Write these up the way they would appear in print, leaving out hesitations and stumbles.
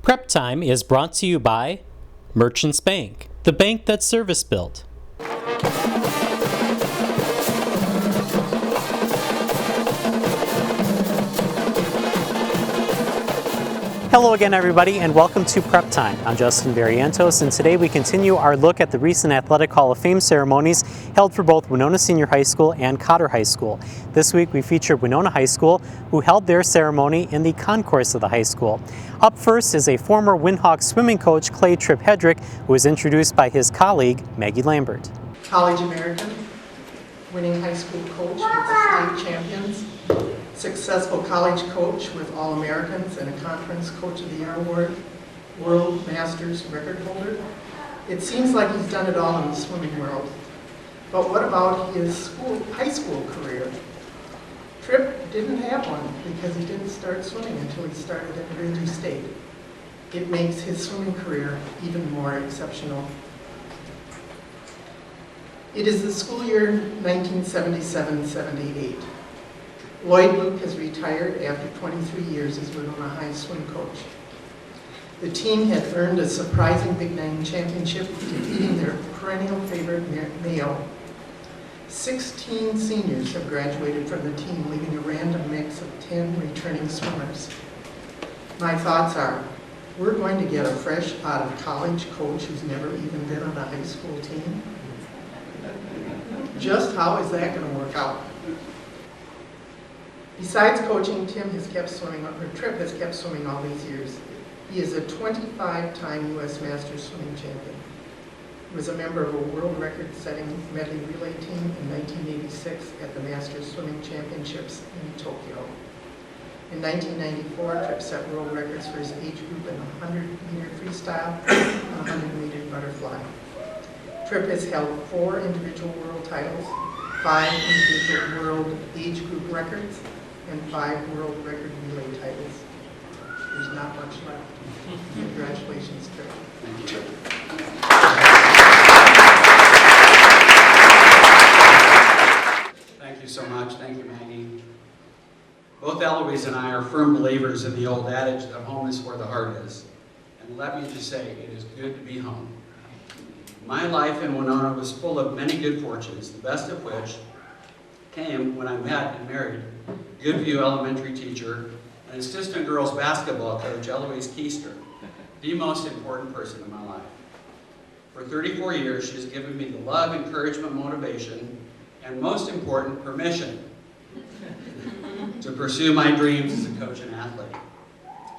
Prep Time is brought to you by Merchants Bank, the bank that's service built. Hello again, everybody, and welcome to Prep Time. I'm Justin Barrientos, and today we continue our look at the recent Athletic Hall of Fame ceremonies held for both Winona Senior High School and Cotter High School. This week we feature Winona High School, who held their ceremony in the concourse of the high school. Up first is a former Windhawk swimming coach, Clay Tripp Hedrick, who was introduced by his colleague, Maggie Lambert. College American, winning high school coach with the state champions, successful college coach with All-Americans and a Conference Coach of the Year award, World Masters record holder. It seems like he's done it all in the swimming world. But what about his high school career? Tripp didn't have one because he didn't start swimming until he started at Grandview State. It makes his swimming career even more exceptional. It is the school year 1977-78. Lloyd Luke has retired after 23 years as Winona High swim coach. The team had earned a surprising Big Nine championship, defeating their perennial favorite, Mayo. 16 seniors have graduated from the team, leaving a random mix of 10 returning swimmers. My thoughts are, we're going to get a fresh out of college coach who's never even been on a high school team. Just how is that going to work out? Besides coaching, Tripp has kept swimming all these years. He is a 25-time U.S. Masters swimming champion. He was a member of a world record-setting medley relay team in 1986 at the Masters Swimming Championships in Tokyo. In 1994, Tripp set world records for his age group in 100-meter freestyle and 100-meter butterfly. Tripp has held 4 individual world titles, 5 individual world age group records, and 5 world record relay titles. There's not much left. Congratulations, Tripp. Thank you. Thank you so much. Thank you, Maggie. Both Eloise and I are firm believers in the old adage that home is where the heart is. And let me just say, it is good to be home. My life in Winona was full of many good fortunes, the best of which came when I met and married Goodview elementary teacher and assistant girls basketball coach Eloise Keister, the most important person in my life. For 34 years, she has given me the love, encouragement, motivation, and most important, permission to pursue my dreams as a coach and athlete.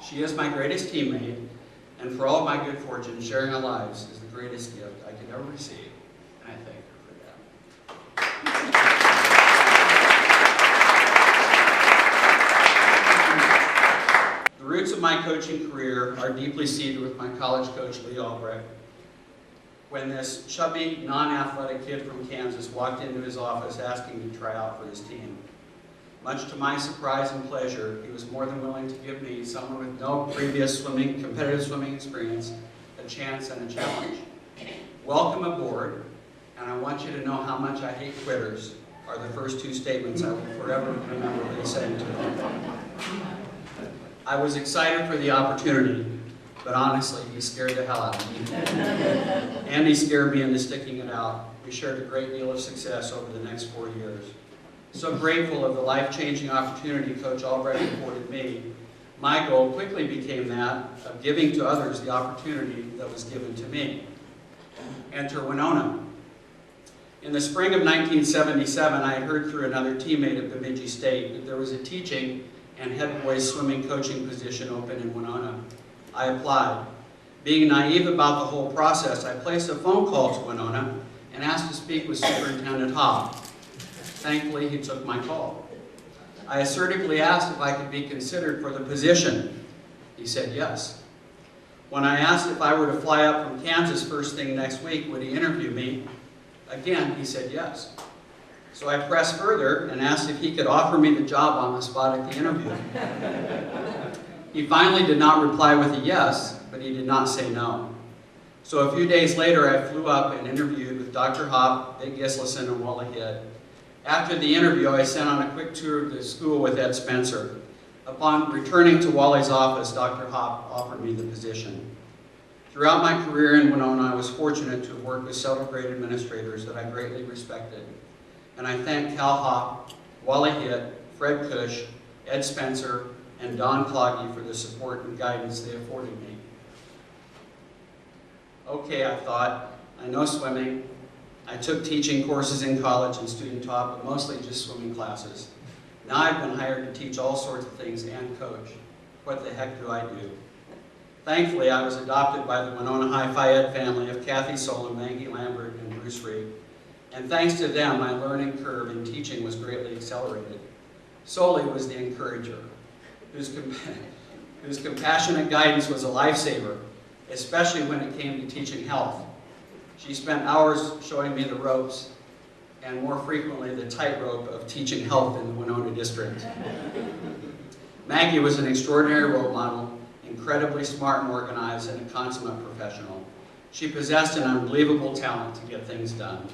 She is my greatest teammate, and for all my good fortune, sharing our lives is the greatest gift I could ever receive, and I thank her for that. The roots of my coaching career are deeply seated with my college coach, Lee Albrecht. When this chubby, non-athletic kid from Kansas walked into his office asking to try out for his team. Much to my surprise and pleasure, he was more than willing to give me, someone with no previous competitive swimming experience, a chance and a challenge. Welcome aboard, and I want you to know how much I hate quitters are the first 2 statements I will forever remember Lee saying to me. I was excited for the opportunity, but honestly, he scared the hell out of me. And he scared me into sticking it out. We shared a great deal of success over the next 4 years. So grateful of the life-changing opportunity Coach Albrecht afforded me, my goal quickly became that of giving to others the opportunity that was given to me. Enter Winona. In the spring of 1977, I had heard through another teammate at Bemidji State that there was a teaching and head boys swimming coaching position open in Winona. I applied. Being naive about the whole process, I placed a phone call to Winona and asked to speak with Superintendent Hobb. Thankfully, he took my call. I assertively asked if I could be considered for the position. He said yes. When I asked if I were to fly up from Kansas first thing next week, would he interview me? Again, he said yes. So I pressed further and asked if he could offer me the job on the spot at the interview. He finally did not reply with a yes, but he did not say no. So a few days later, I flew up and interviewed with Dr. Hopp, Vic Gislason, and Wally Hitt. After the interview, I sent on a quick tour of the school with Ed Spencer. Upon returning to Wally's office, Dr. Hopp offered me the position. Throughout my career in Winona, I was fortunate to have worked with several great administrators that I greatly respected. And I thank Cal Hopp, Wally Hitt, Fred Cush, Ed Spencer, and Don Cloggy for the support and guidance they afforded me. Okay, I thought, I know swimming. I took teaching courses in college and student taught, but mostly just swimming classes. Now I've been hired to teach all sorts of things and coach. What the heck do I do? Thankfully, I was adopted by the Winona High Phi Ed family of Kathy Solon, Maggie Lambert, and Bruce Reed. And thanks to them, my learning curve in teaching was greatly accelerated. Soli was the encourager, whose compassionate guidance was a lifesaver, especially when it came to teaching health. She spent hours showing me the ropes, and more frequently the tightrope of teaching health in the Winona district. Maggie was an extraordinary role model, incredibly smart and organized, and a consummate professional. She possessed an unbelievable talent to get things done.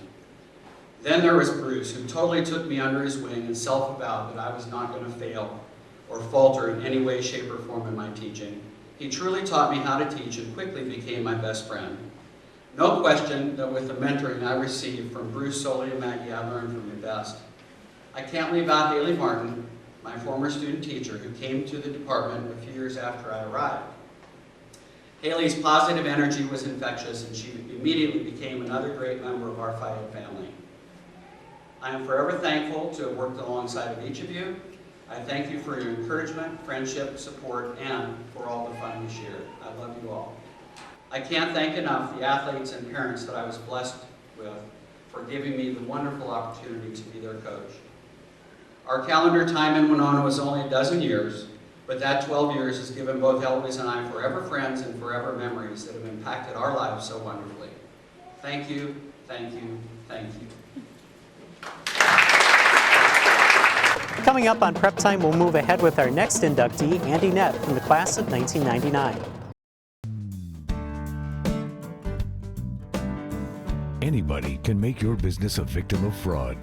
Then there was Bruce, who totally took me under his wing and self-avowed that I was not going to fail or falter in any way, shape, or form in my teaching. He truly taught me how to teach and quickly became my best friend. No question that with the mentoring I received from Bruce, Soli, and Maggie, I learned from the best. I can't leave out Haley Martin, my former student teacher, who came to the department a few years after I arrived. Haley's positive energy was infectious, and she immediately became another great member of our Phi Ed family. I am forever thankful to have worked alongside of each of you. I thank you for your encouragement, friendship, support, and for all the fun we shared. I love you all. I can't thank enough the athletes and parents that I was blessed with for giving me the wonderful opportunity to be their coach. Our calendar time in Winona was only a dozen years, but that 12 years has given both Eloise and I forever friends and forever memories that have impacted our lives so wonderfully. Thank you, thank you, thank you. Coming up on Prep Time, we'll move ahead with our next inductee, Andy Nett, from the class of 1999. Anybody can make your business a victim of fraud.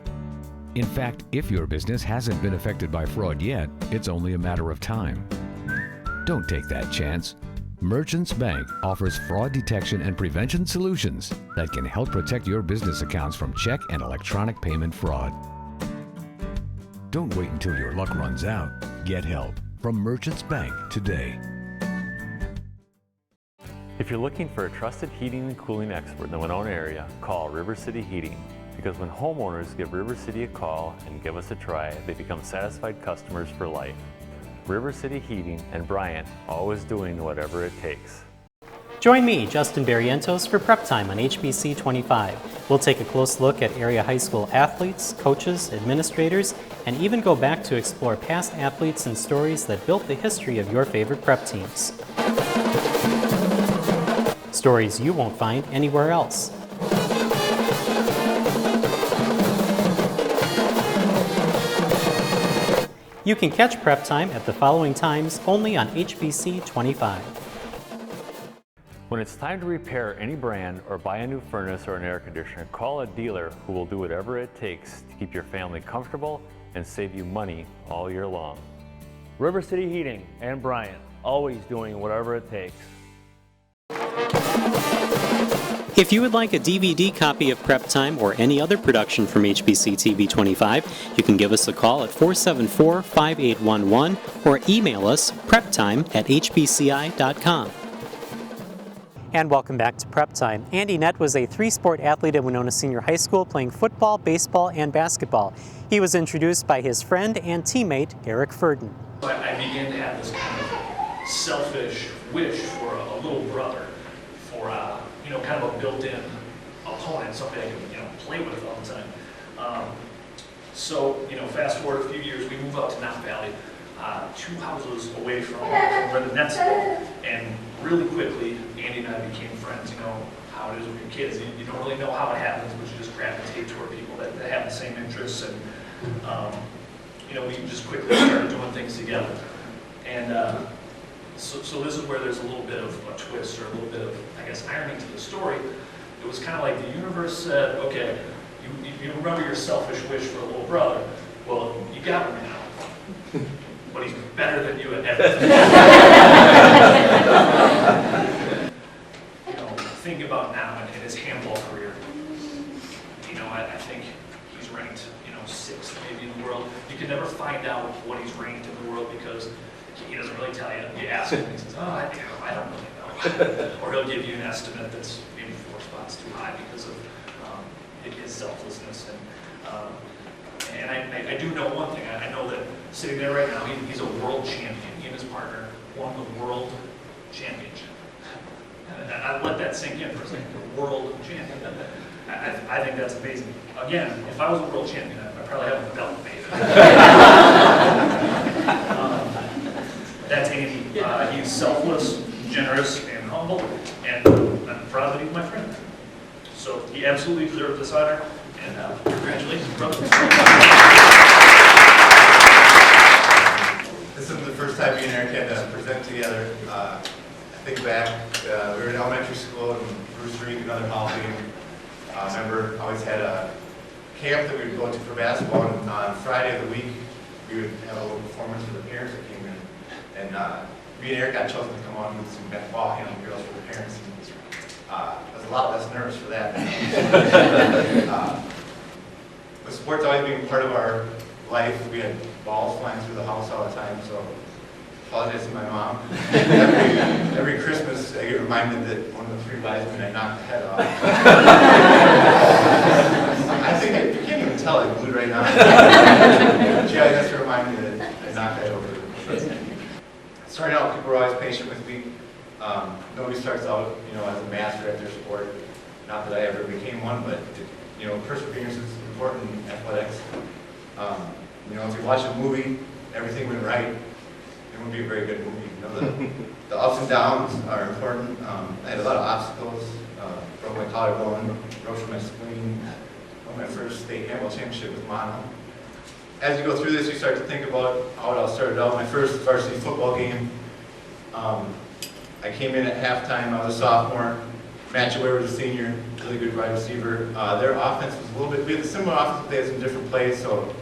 In fact, if your business hasn't been affected by fraud yet, it's only a matter of time. Don't take that chance. Merchants Bank offers fraud detection and prevention solutions that can help protect your business accounts from check and electronic payment fraud. Don't wait until your luck runs out. Get help from Merchants Bank today. If you're looking for a trusted heating and cooling expert in the Winona area, call River City Heating. Because when homeowners give River City a call and give us a try, they become satisfied customers for life. River City Heating and Bryant, always doing whatever it takes. Join me, Justin Barrientos, for Prep Time on HBC 25. We'll take a close look at area high school athletes, coaches, administrators, and even go back to explore past athletes and stories that built the history of your favorite prep teams. Stories you won't find anywhere else. You can catch Prep Time at the following times only on HBC 25. When it's time to repair any brand or buy a new furnace or an air conditioner, call a dealer who will do whatever it takes to keep your family comfortable and save you money all year long. River City Heating and Bryant, always doing whatever it takes. If you would like a DVD copy of Prep Time or any other production from HBC TV 25, you can give us a call at 474-5811 or email us preptime@hbci.com. And welcome back to Prep Time. Andy Nett was a three-sport athlete at Winona Senior High School, playing football, baseball, and basketball. He was introduced by his friend and teammate, Eric Furden. I began to have this kind of selfish wish for a little brother, for kind of a built-in opponent, somebody I could play with all the time. So fast forward a few years, we move out to Knott Valley, 2 houses away from where the Nets are, and really quickly, Andy and I became friends. You know how it is with your kids. You don't really know how it happens, but you just gravitate toward people that have the same interests, and we just quickly started doing things together. And so this is where there's a little bit of a twist, or a little bit of, I guess, irony to the story. It was kind of like the universe said, okay, you remember your selfish wish for a little brother, well, you got one now. but he's better than you at everything. Think about now in his handball career. I think he's ranked, 6th maybe in the world. You can never find out what he's ranked in the world because he doesn't really tell you. You ask him, and he says, I don't really know. Or he'll give you an estimate that's maybe 4 spots too high because of his selflessness. And I do know one thing. I know that sitting there right now, he's a world champion. He and his partner won the world championship. And I let that sink in for a second. The world champion. I think that's amazing. Again, if I was a world champion, I'd probably have a belt made. That's Andy. He's selfless, generous, and humble, and I'm proud that he's my friend. So he absolutely deserves this honor, and congratulations, brother. This is the first time me and Eric had to present together. I think back, we were in elementary school in Bruce Reed, another Hall game. I remember always had a camp that we would go to for basketball, and on Friday of the week, we would have a little performance for the parents that came in. And me and Eric got chosen to come on with some ball handling girls for the parents. I was a lot less nervous for that. With sports always being part of our life, we had balls flying through the house all the time, so apologize to my mom. Every Christmas, I get reminded that one of the 3 wise men I knocked the head off. I think you can't even tell I'm glued right now. She always has to remind me that I knocked that over. Starting out, people were always patient with me. Nobody starts out, as a master at their sport. Not that I ever became one, but perseverance is important in athletics. If you watch a movie, everything went right, it would be a very good movie. The ups and downs are important. I had a lot of obstacles. Broke my collarbone, ruptured my spleen. Won my first state handball championship with mono. As you go through this, you start to think about how it all started out. My first varsity football game, I came in at halftime. I was a sophomore. Matt Ware was a senior, really good wide receiver. Their offense was a little bit, we had a similar offense, but they had some different plays. So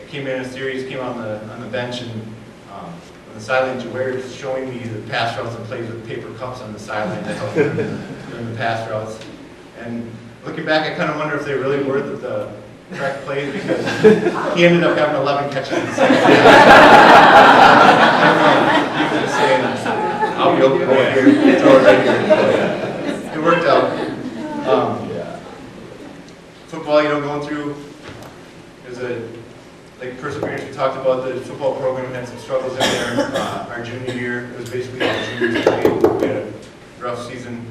I came in a series, came on the bench, and on the sideline, Jaware was showing me the pass routes and plays with paper cups on the sideline to help him during the pass routes. And looking back, I kind of wonder if they really were the correct plays because he ended up having 11 catches in the second half. I don't know, he was saying, I'll be over here, throw it right here. It worked out. Football, going through, like perseverance, we talked about the football program had some struggles in there. Our junior year, it was basically all juniors played. We had a rough season,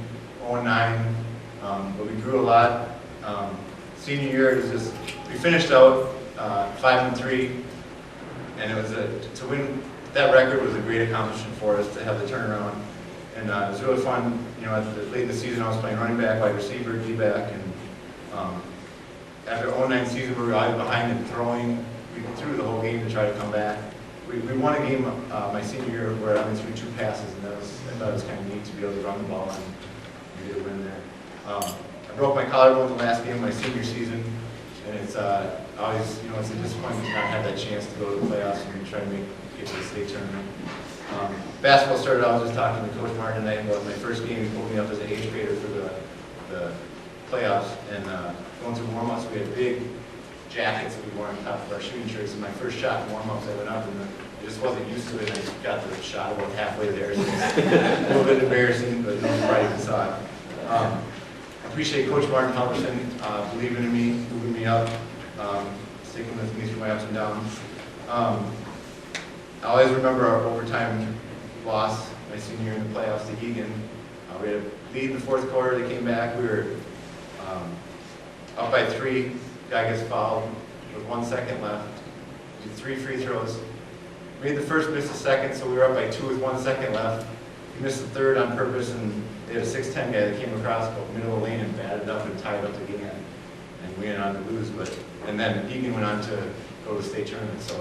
0-9, but we grew a lot. Senior year, it was just, we finished out 5-3, and it was to win that record was a great accomplishment for us to have the turnaround. And it was really fun. Late in the season, I was playing running back, wide receiver, D-back, and after 0-9 season, we were always behind and throwing. We threw the whole game to try to come back. We won a game my senior year where I went through 2 passes, and I thought it was kind of neat to be able to run the ball, and we did win there. I broke my collarbone the last game of my senior season, and it's always, it's a disappointment to not have that chance to go to the playoffs and try to get to the state tournament. Basketball started out, I was just talking to Coach Martin tonight about my first game. He pulled me up as an 8th grader for the playoffs, and going through warm-ups, we had big jackets that we wore on top of our shooting shirts, and my first shot in warm-ups, I went up, and I just wasn't used to it, and I got the shot about halfway there, so a little bit embarrassing, but no one probably even saw it. I appreciate Coach Martin Halverson believing in me, moving me up, sticking with me through my ups and downs. I always remember our overtime loss my senior year in the playoffs to Egan. We had a lead in the 4th quarter, they came back, we were up by 3, guy gets fouled with 1 second left. We did 3 free throws. Made the first, missed the second, so we were up by 2 with 1 second left. We missed the third on purpose, and they had a 6'10" guy that came across the middle of the lane and batted up and tied up the game. And we went on to lose, and then Egan went on to go to the state tournament, so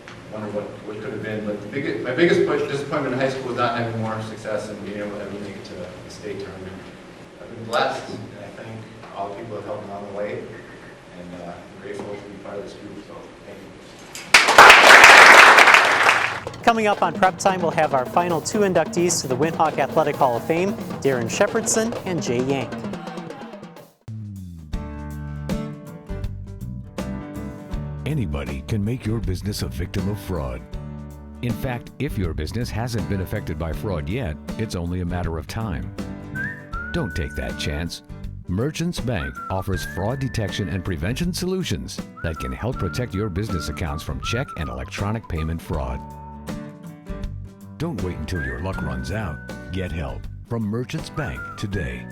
I wonder what could have been. But my biggest disappointment in high school was not having more success and being able to ever make it to the state tournament. I've been blessed, and I thank all the people that helped me along the way, and I'm grateful to be part of this group, so thank you. Coming up on Prep Time, we'll have our final two inductees to the Winhawk Athletic Hall of Fame, Darren Shepherdson and Jay Yank. Anybody can make your business a victim of fraud. In fact, if your business hasn't been affected by fraud yet, it's only a matter of time. Don't take that chance. Merchants Bank offers fraud detection and prevention solutions that can help protect your business accounts from check and electronic payment fraud. Don't wait until your luck runs out. Get help from Merchants Bank today.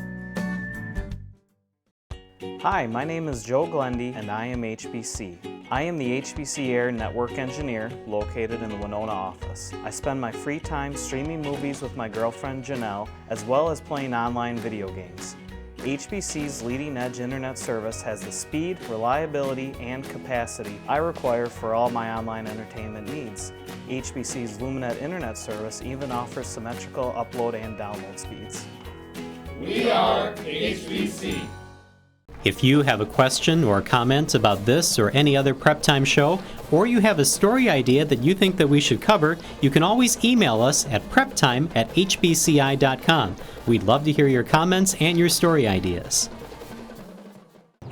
Hi, my name is Joe Glendy and I am HBC. I am the HBC Air Network Engineer located in the Winona office. I spend my free time streaming movies with my girlfriend Janelle, as well as playing online video games. HBC's leading edge internet service has the speed, reliability, and capacity I require for all my online entertainment needs. HBC's LumenNet internet service even offers symmetrical upload and download speeds. We are HBC. If you have a question or comment about this or any other Prep Time show, or you have a story idea that you think that we should cover, you can always email us at preptime@hbci.com. We'd love to hear your comments and your story ideas.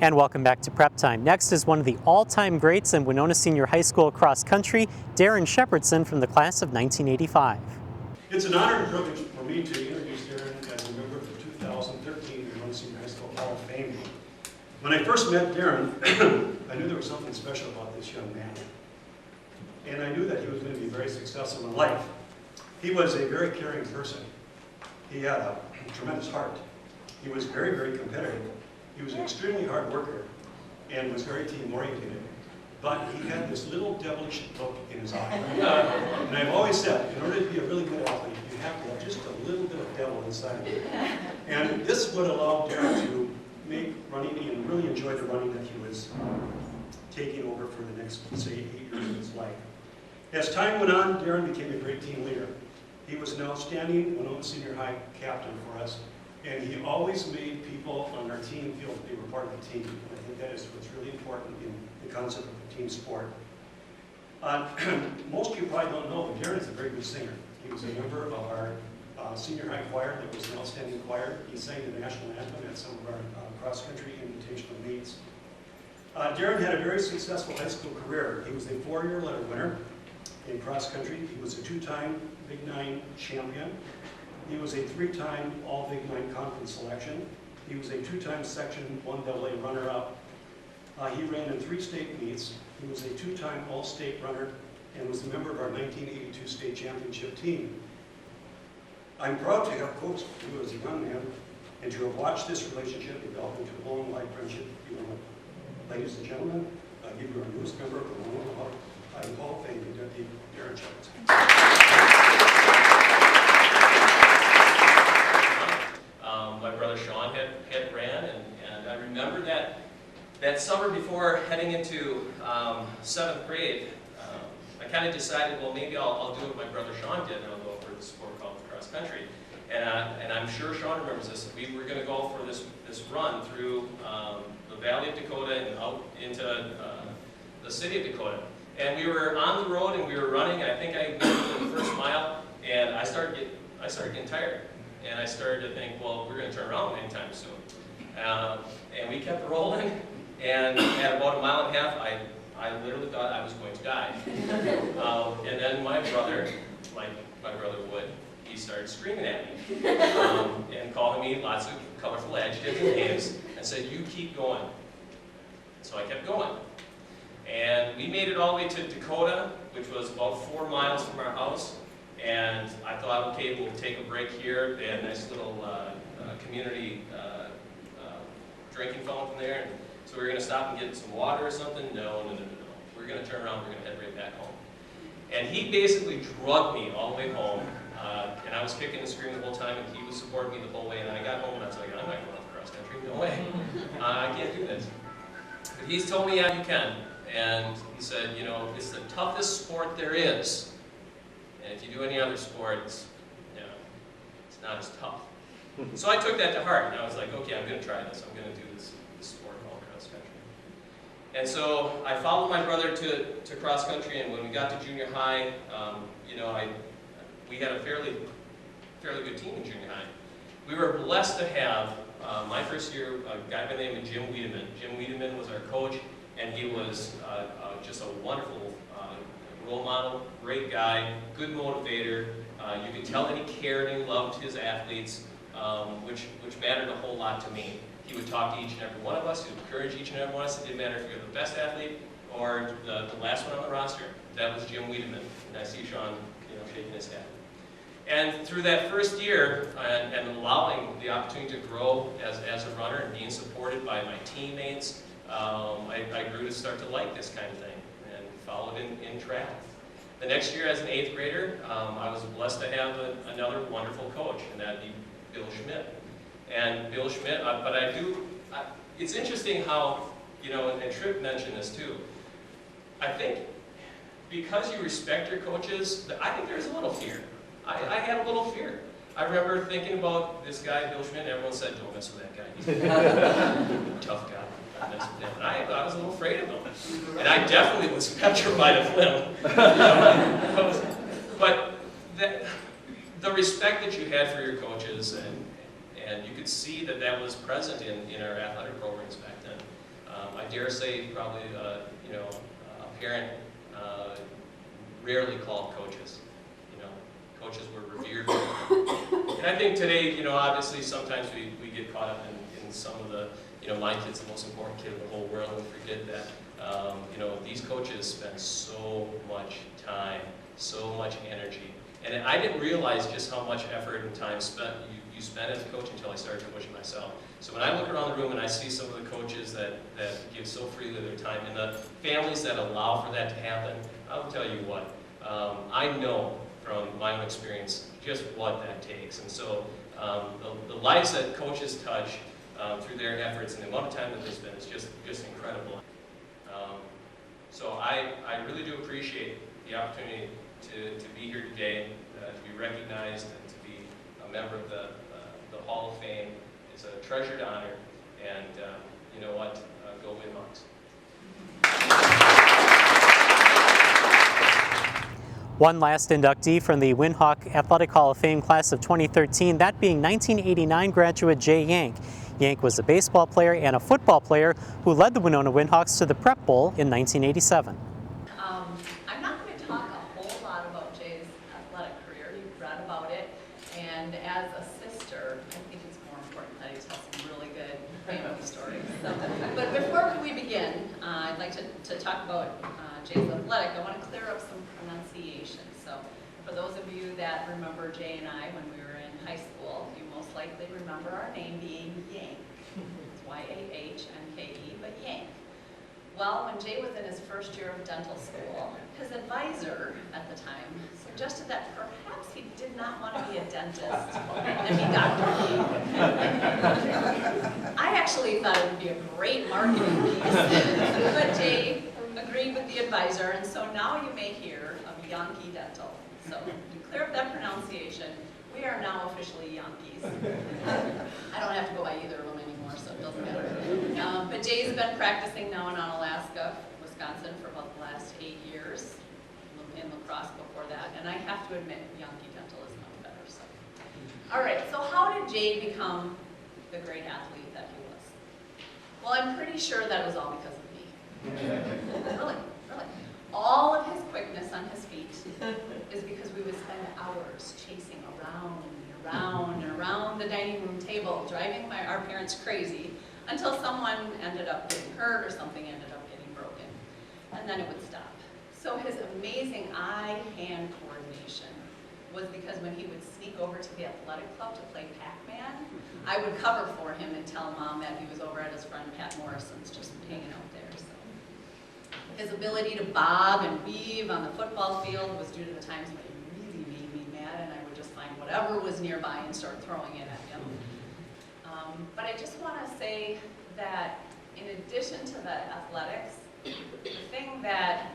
And welcome back to Prep Time. Next is one of the all-time greats in Winona Senior High School cross country, Darren Shepherdson from the class of 1985. It's an honor and privilege for me to introduce Darren as a member of the 2013 Winona Senior High School Hall of Fame. When I first met Darren, I knew there was something special about this young man. And I knew that he was going to be very successful in life. He was a very caring person. He had a tremendous heart. He was very, very competitive. He was an extremely hard worker and was very team-oriented. But he had this little devilish look in his eye. And I've always said, in order to be a really good athlete, you have to have just a little bit of devil inside of you. And this would allow Darren to make running and really enjoy the running that he was taking over for the next, say, 8 years of his life. As time went on, Darren became a great team leader. He was an outstanding Winona Senior High captain for us, and he always made people on our team feel that they were part of the team. And I think that is what's really important in the concept of team sport. Most of you probably don't know, but Darren is a very good singer. He was a member of our senior high choir that was an outstanding choir. He sang the national anthem at some of our cross-country invitational meets. Darren had a very successful high school career. He was a 4-year letter winner in cross-country. He was a 2-time Big Nine champion. He was a 3-time All Big Nine Conference selection. He was a 2-time Section 1AA runner-up. He ran in 3 state meets. He was a 2-time All-State runner and was a member of our 1982 state championship team. I'm proud to have coached you as a young man and to have watched this relationship develop into a long life friendship. Ladies and gentlemen, I give you our newest member of the Winona Hall of Fame, Deputy Darren Shepherdson. My brother Sean had ran, and I remember that summer before heading into 7th grade, I kind of decided, well, maybe I'll do what my brother Sean did, and I'll go for the sport called cross country. And I'm sure Sean remembers this. We were going to go for this run through the Valley of Dakota and out into the city of Dakota. And we were on the road and we were running. I think I made it to the first mile, and I started getting tired. And I started to think, well, we're going to turn around anytime soon. And we kept rolling. And at about a mile and a half, I literally thought I was going to die. And then my brother, like my brother would, he started screaming at me and calling me lots of colorful adjectives and names and said, "You keep going." So I kept going. And we made it all the way to Dakota, which was about 4 miles from our house. And I thought, okay, we'll take a break here. They had a nice little community drinking fountain there. And so we were going to stop and get some water or something. No. We're going to turn around. We're going to head right back home. And he basically drugged me all the way home. And I was kicking and screaming the whole time, and he was supporting me the whole way. And I got home, and I was like, I'm not going off cross country. No way. I can't do this. But he's told me, yeah, you can. And he said, it's the toughest sport there is. And if you do any other sport, it's not as tough. So I took that to heart, and I was like, okay, I'm going to try this. I'm going to do this sport called cross country. And so I followed my brother to cross country, and when we got to junior high, we had a fairly good team in junior high. We were blessed to have, my first year, a guy by the name of Jim Wiedemann. Jim Wiedemann was our coach, and he was just a wonderful role model, great guy, good motivator. You could tell that he cared and loved his athletes, which mattered a whole lot to me. He would talk to each and every one of us. He would encourage each and every one of us. It didn't matter if you're the best athlete or the last one on the roster. That was Jim Wiedemann. And I see Sean, shaking his head. And through that first year, and allowing the opportunity to grow as a runner and being supported by my teammates, I grew to start to like this kind of thing and followed in track. The next year, as an 8th grader, I was blessed to have another wonderful coach, and that'd be Bill Schmidt. And Bill Schmidt, it's interesting how, and Tripp mentioned this too, I think because you respect your coaches, I think there's a little fear. I had a little fear. I remember thinking about this guy, Bill Schmidt, and everyone said, don't mess with that guy. He's a tough guy. Don't mess with him. And I was a little afraid of him. And I definitely was petrified of him. But the respect that you had for your coaches, and you could see that was present in our athletic programs back then. I dare say probably, a parent rarely called coaches. Coaches were revered. And I think today, obviously sometimes we get caught up in some of the, my kid's the most important kid in the whole world, and we forget that, these coaches spend so much time, so much energy. And I didn't realize just how much effort and time you spend as a coach until I started coaching myself. So when I look around the room and I see some of the coaches that give so freely their time, and the families that allow for that to happen, I'll tell you what, I know from my own experience just what that takes. And so the lives that coaches touch through their efforts and the amount of time that they spend is just incredible. So I really do appreciate the opportunity to be here today, to be recognized and to be a member of the Hall of Fame. It's a treasured honor, and you know what? Go Winhawks. One last inductee from the Winhawk Athletic Hall of Fame class of 2013, that being 1989 graduate Jay Yank. Yank was a baseball player and a football player who led the Winona Winhawks to the Prep Bowl in 1987. I'm not going to talk a whole lot about Jay's athletic career. You've read about it, and as a sister, I think it's more important that he tells some really good family stories. So, but before we begin, I'd like to talk about Jay's athletic. I want to clear up some pronunciation. So for those of you that remember Jay and I when we were in high school, you most likely remember our name being Yank. It's Y-A-H-N-K-E, but Yank. Well, when Jay was in his first year of dental school, his advisor at the time suggested that perhaps he did not want to be a dentist and be Dr. Yank. I actually thought it would be a great marketing piece, but Jay agreed with the advisor, and so now you may hear of Yankee Dental. So to clear up that pronunciation, we are now officially Yankees. I don't have to go by either of them anymore, so it doesn't matter. But Jay's been practicing now in Onalaska, Wisconsin for about the last 8 years, in lacrosse before that, and I have to admit, Yankee Dental is much better. So, all right, so how did Jay become the great athlete that he was? Well, I'm pretty sure that was all because of me. Really. All of his quickness on his feet is because we would spend hours chasing around the dining room table, driving our parents crazy until someone ended up getting hurt or something ended up getting broken. And then it would stop. So his amazing eye-hand coordination was because when he would sneak over to the athletic club to play Pac-Man, I would cover for him and tell Mom that he was over at his friend Pat Morrison's just hanging out there. So his ability to bob and weave on the football field was due to the times when he really made me mad, and I would just find whatever was nearby and start throwing it at him. But I just want to say that in addition to the athletics, the thing that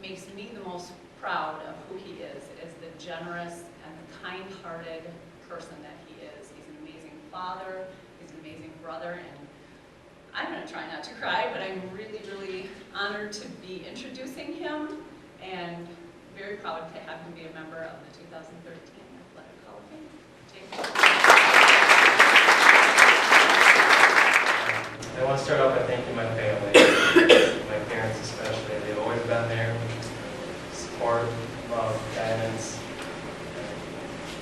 makes me the most proud of who he is the generous and the kind-hearted person that he is. He's an amazing father, he's an amazing brother, and I'm going to try not to cry, but I'm really, really honored to be introducing him and very proud to have him be a member of the 2013 Athletic Hall of Fame. I want to start off by thanking my family, my parents especially. They've always been there, support, love, guidance.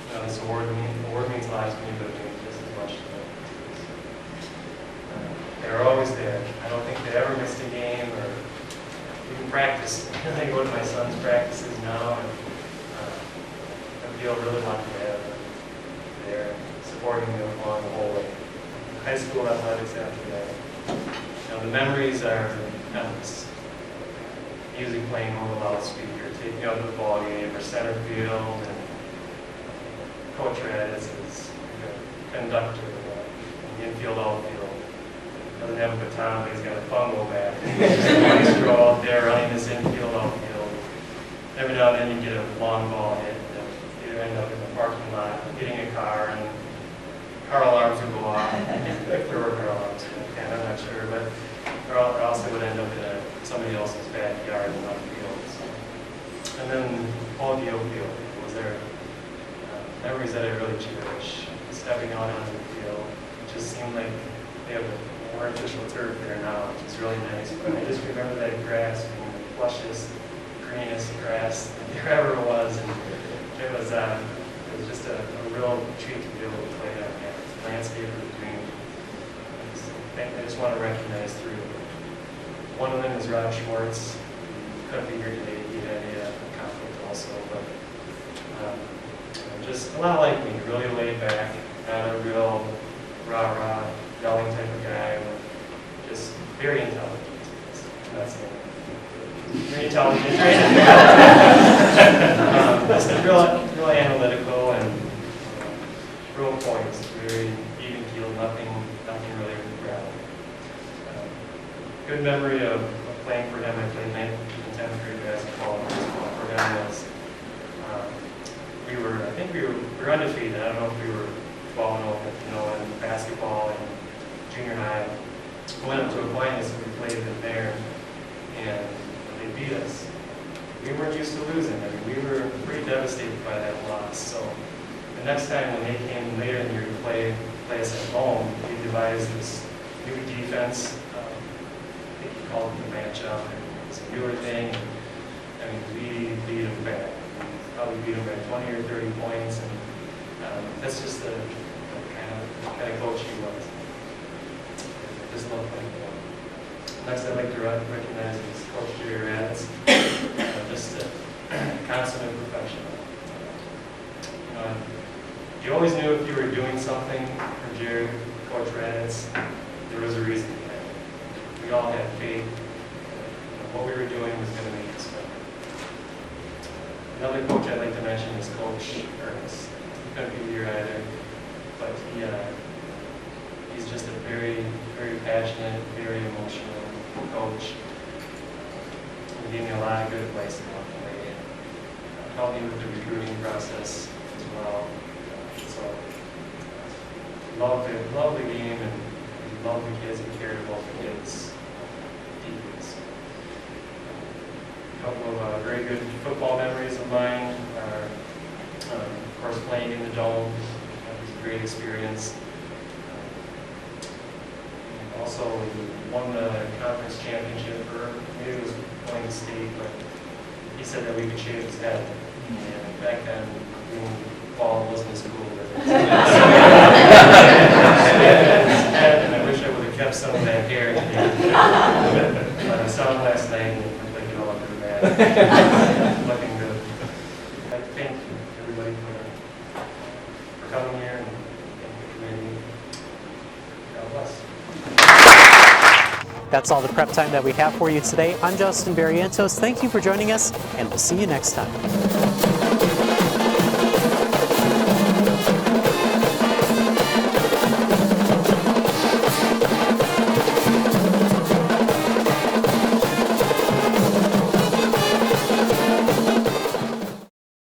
You know, this award means a lot to me, but it means just as much to them. They were always there. I don't think they ever missed a game or even practice. I go to my son's practices now, and I feel really lucky to have them there, supporting me along the whole way. High school athletics after that. You know, the memories are endless. Music playing on the loudspeaker, taking out the ball game or center field, and Coach Red is a conductor in the infield, outfield. Doesn't have a baton, but he's got a fungo bat. He's a maestro out there running this infield, outfield. Every now and then you get a long ball hit, and you end up in the parking lot getting a car, and car alarms would go off. If there were car alarms, and I'm not sure, but or else it would end up in somebody else's backyard and on the field. So. And then all the outfield was there. Memories that I really cherish. Stepping out onto the field, it just seemed like they have an artificial turf there now, which is really nice. But I just remember that grass being the lushest, greenest grass there ever was, and it was just a real treat to be able to play that landscape of the green. I just want to recognize three of them. One of them is Rob Schwartz. He couldn't be here today. He had a conflict also, but just a lot like me, really laid back, not a real rah-rah, yelling type of guy, but just very intelligent. That's it. Very intelligent, just real analytical and real points, very even-keeled, nothing really rattled. Good memory of playing for him. I played 9th and 10th grade basketball for him. Was I think we were undefeated. I don't know if we were 12-0, in basketball and junior high. We went up to Aquinas and we played them there, and they beat us. We weren't used to losing. I mean, we were pretty devastated by that loss. So the next time when they came later in the year to play us at home, we devised this new defense. I think he called it the matchup. It's a newer thing. I mean, we beat them bad. Probably beat them by 20 or 30 points, and that's just the kind of coach he was. I just love playing for him. Next, I'd like to recognize is Coach Jerry Raditz, just a consummate professional. You always knew if you were doing something for Jerry, Coach Raditz, there was a reason behind it. We all had faith that what we were doing was going to make us better. Another coach I'd like to mention is Coach Ernest. He couldn't be here either, but he's just a very, very passionate, very emotional coach. He gave me a lot of good advice along the way, and helped me with the recruiting process as well. So loved the game, and loved the kids and cared about the kids deeply. So, a couple of very good football memories of mine are, of course, playing in the Dome. That was a great experience. Also, we won the conference championship, or maybe it was going to state, but he said that we could shave his head. And back then, Paul wasn't as cool with it. And I wish I would have kept some of that hair. But I saw him last night, and I think it all looked really bad. Looking good. I'd like to thank everybody for coming here and the committee. God bless. That's all the prep time that we have for you today. I'm Justin Barrientos. Thank you for joining us, and we'll see you next time.